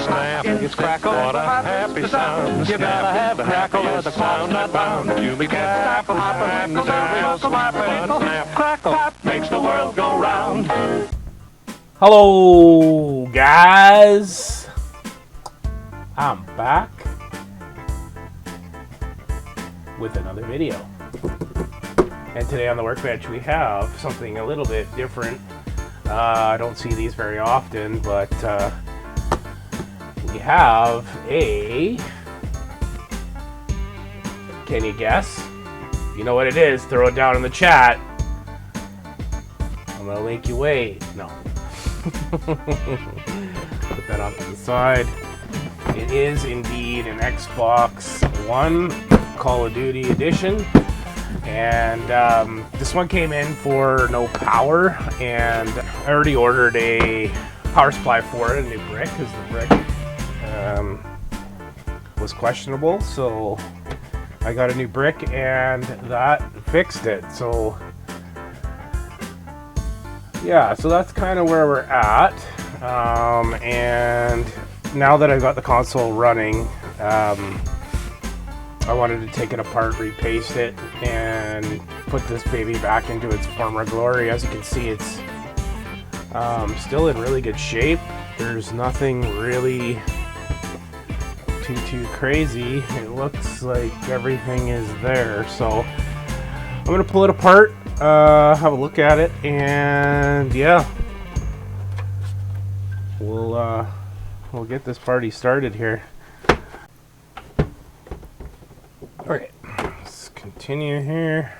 snap, it's crackle, what a happy sound. You gotta have a crackle or the clock's not bound. You can't stop a hoppin', and cereal slappin', but snap, crackle, pop makes the world go round. Hello guys, I'm back with another video, and today on the workbench we have something a little bit different. I don't see these very often, but we have a, can you guess? If you know what it is, throw it down in the chat. I'm gonna link you away. No. Put that off to the side. It is indeed an Xbox One Call of Duty edition, and this one came in for no power, and I already ordered a power supply for it, a new brick, because the brick was questionable, so I got a new brick and that fixed it. So yeah, so that's kind of where we're at, and now that I've got the console running, I wanted to take it apart, repaste it, and put this baby back into its former glory. As you can see, it's still in really good shape. There's nothing really too crazy. It looks like everything is there, so I'm gonna pull it apart, have a look at it, and yeah, we'll get this party started here. Okay, let's continue here.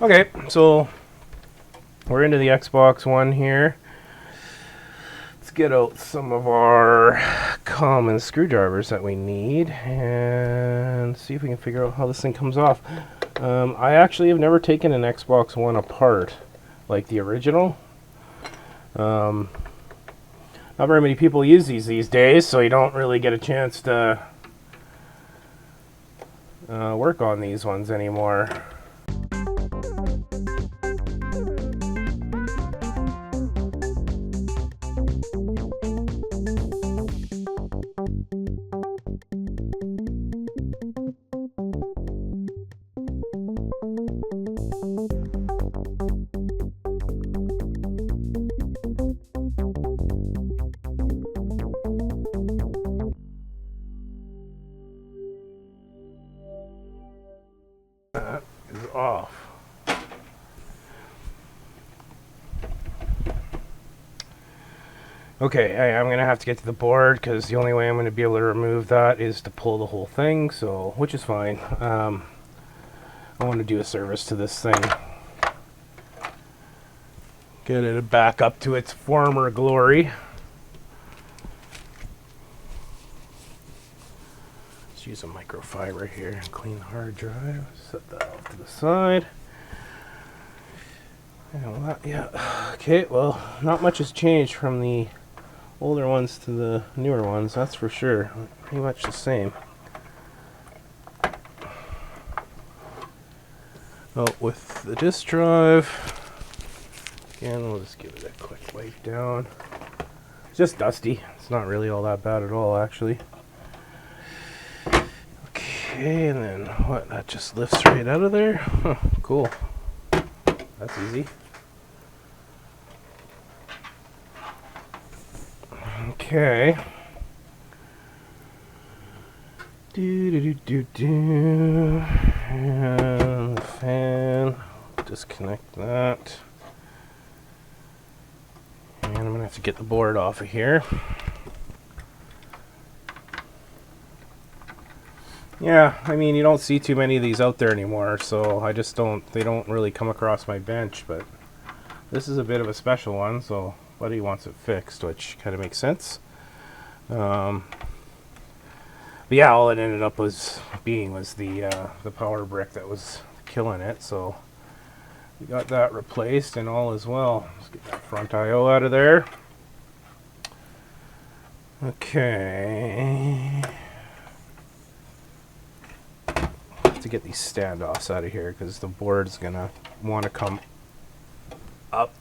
Okay, so we're into the Xbox One here. Let's get out some of our common screwdrivers that we need and see if we can figure out how this thing comes off. I actually have never taken an Xbox One apart like the original. Not very many people use these days, so you don't really get a chance to work on these ones anymore. That is off. Okay, I'm gonna have to get to the board because the only way I'm gonna be able to remove that is to pull the whole thing, so which is fine. I want to do a service to this thing, get it back up to its former glory. Let's use a microfiber here and clean the hard drive. Set that off to the side. Yeah. Okay, well, not much has changed from the older ones to the newer ones, that's for sure. Pretty much the same. Oh, with the disk drive, again, we'll just give it a quick wipe down. It's just dusty. It's not really all that bad at all, actually. Okay, and then what? That just lifts right out of there? Huh, cool. That's easy. Okay. And the fan. Disconnect that. And I'm gonna have to get the board off of here. Yeah, I mean, you don't see too many of these out there anymore, so I just they don't really come across my bench, but this is a bit of a special one, so Buddy wants it fixed, which kind of makes sense. But yeah, all it ended up was the power brick that was killing it. So we got that replaced and all as well. Let's get that front I/O out of there. Okay. To get these standoffs out of here because the board's gonna want to come up.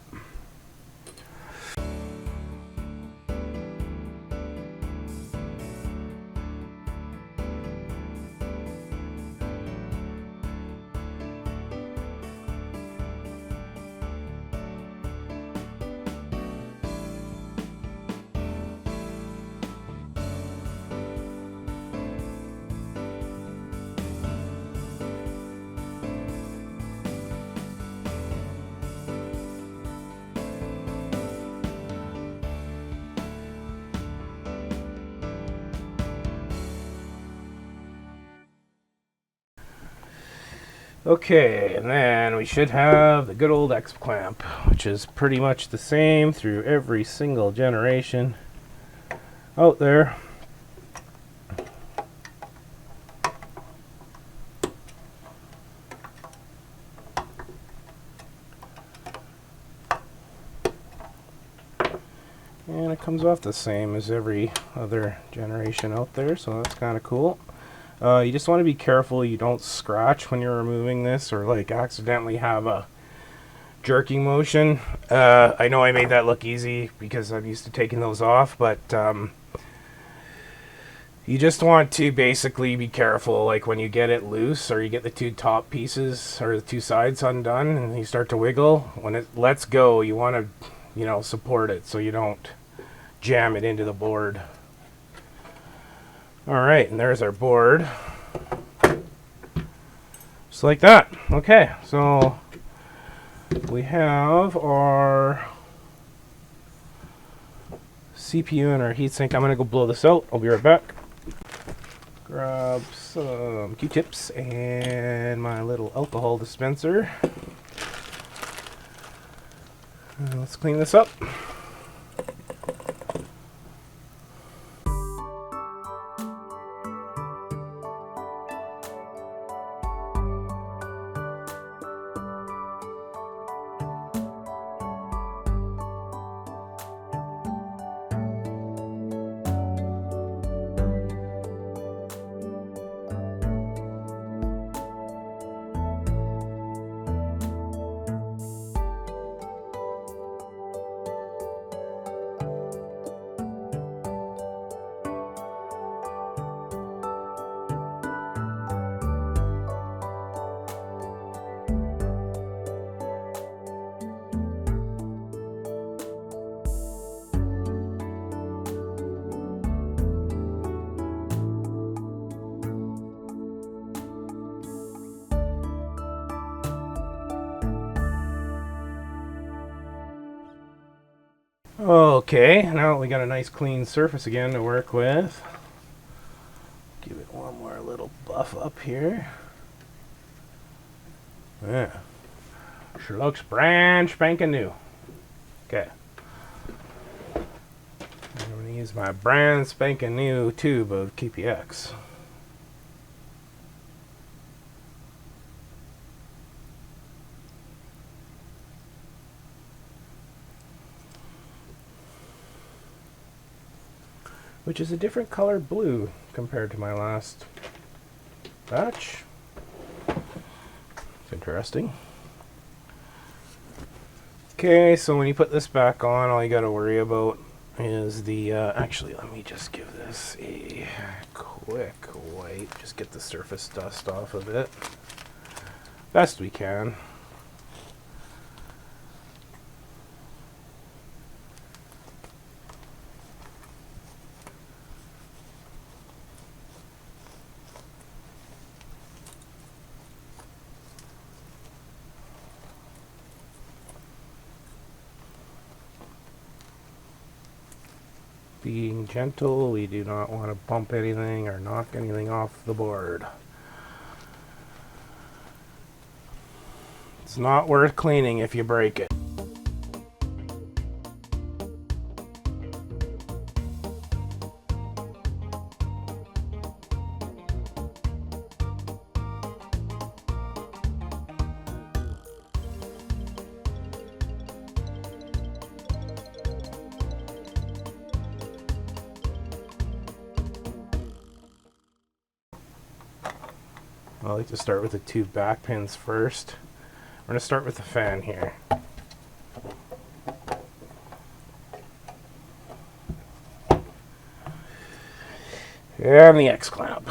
Okay, and then we should have the good old X clamp, which is pretty much the same through every single generation out there. And it comes off the same as every other generation out there, so that's kind of cool. You just want to be careful you don't scratch when you're removing this or like accidentally have a jerking motion. I know I made that look easy because I'm used to taking those off, but you just want to basically be careful like when you get it loose or you get the two top pieces or the two sides undone and you start to wiggle. When it lets go, you want to, support it so you don't jam it into the board. Alright, and there's our board. Just like that. Okay, so we have our CPU and our heatsink. I'm going to go blow this out. I'll be right back. Grab some Q-tips and my little alcohol dispenser. Let's clean this up. Okay, now we got a nice clean surface again to work with. Give it one more little buff up here. Yeah. Sure looks brand spanking new. Okay. I'm going to use my brand spanking new tube of KPX. Which is a different color blue compared to my last batch. It's interesting. Okay, so when you put this back on, all you got to worry about is the, actually let me just give this a quick wipe, just get the surface dust off of it, best we can. Being gentle, we do not want to bump anything or knock anything off the board. It's not worth cleaning if you break it. I like to start with the two back pins first. We're going to start with the fan here. And the X-clamp.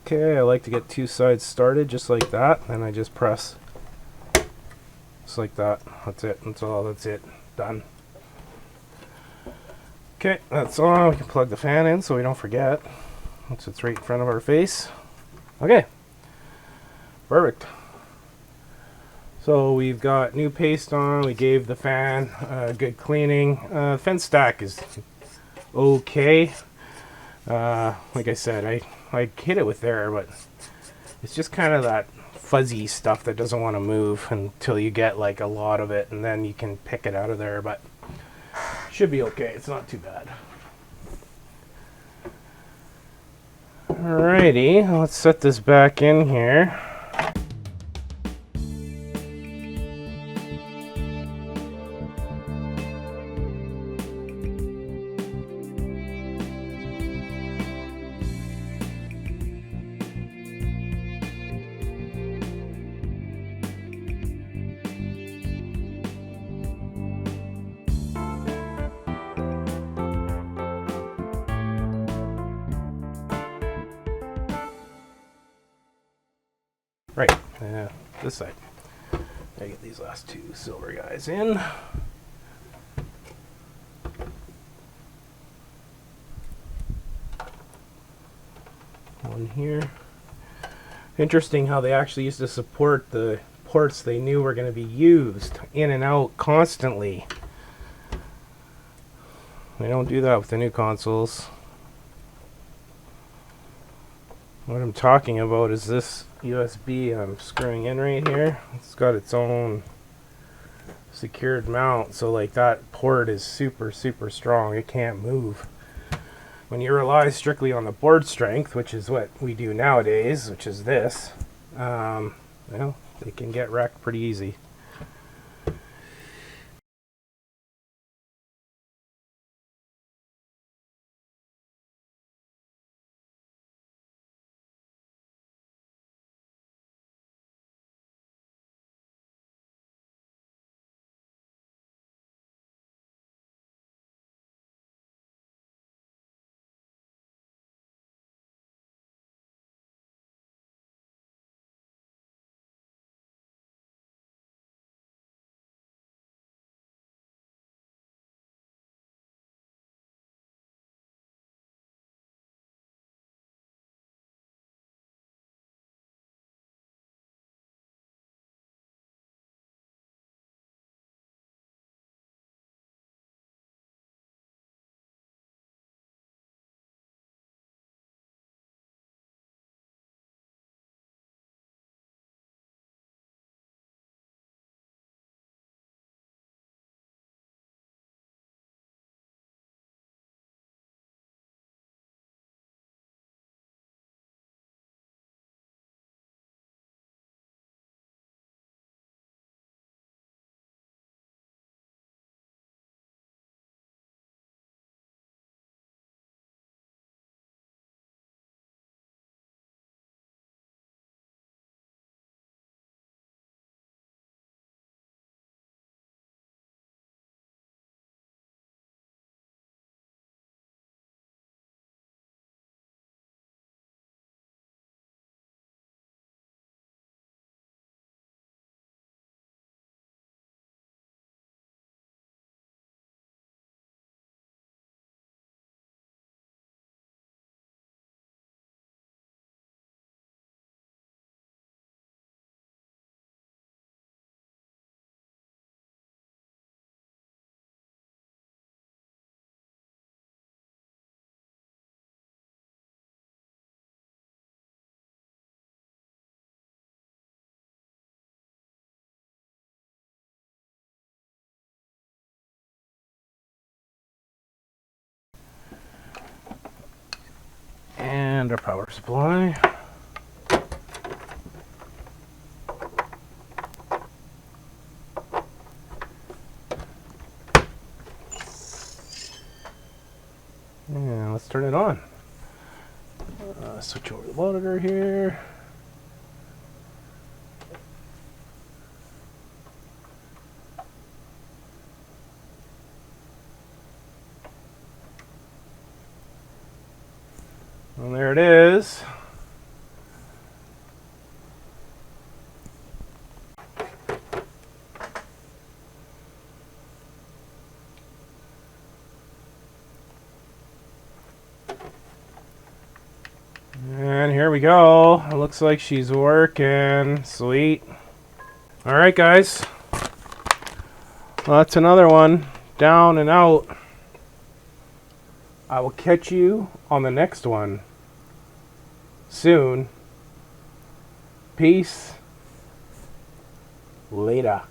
Okay, I like to get two sides started just like that, and I just press just like that. That's it. That's all. That's it. Done. Okay, that's all. We can plug the fan in so we don't forget. It's right in front of our face. Okay. Perfect. So we've got new paste on. We gave the fan good cleaning. Fence stack is okay. Like I said, I hit it with air, but it's just kind of that fuzzy stuff that doesn't want to move until you get like a lot of it, and then you can pick it out of there, but should be okay. It's not too bad. Alrighty, let's set this back in here. Right, this side. I get these last two silver guys in. One here. Interesting how they actually used to support the ports they knew were going to be used in and out constantly. They don't do that with the new consoles. What I'm talking about is this USB I'm screwing in right here. It's got its own secured mount, so like that port is super strong. It can't move. When you rely strictly on the board strength, which is what we do nowadays, which is this, well, they can get wrecked pretty easy. And our power supply. Yeah, let's turn it on. Switch over the monitor here. And there it is. And here we go. It looks like she's working. Sweet. Alright guys. Well, that's another one. Down and out. I will catch you on the next one. Soon. Peace. Later.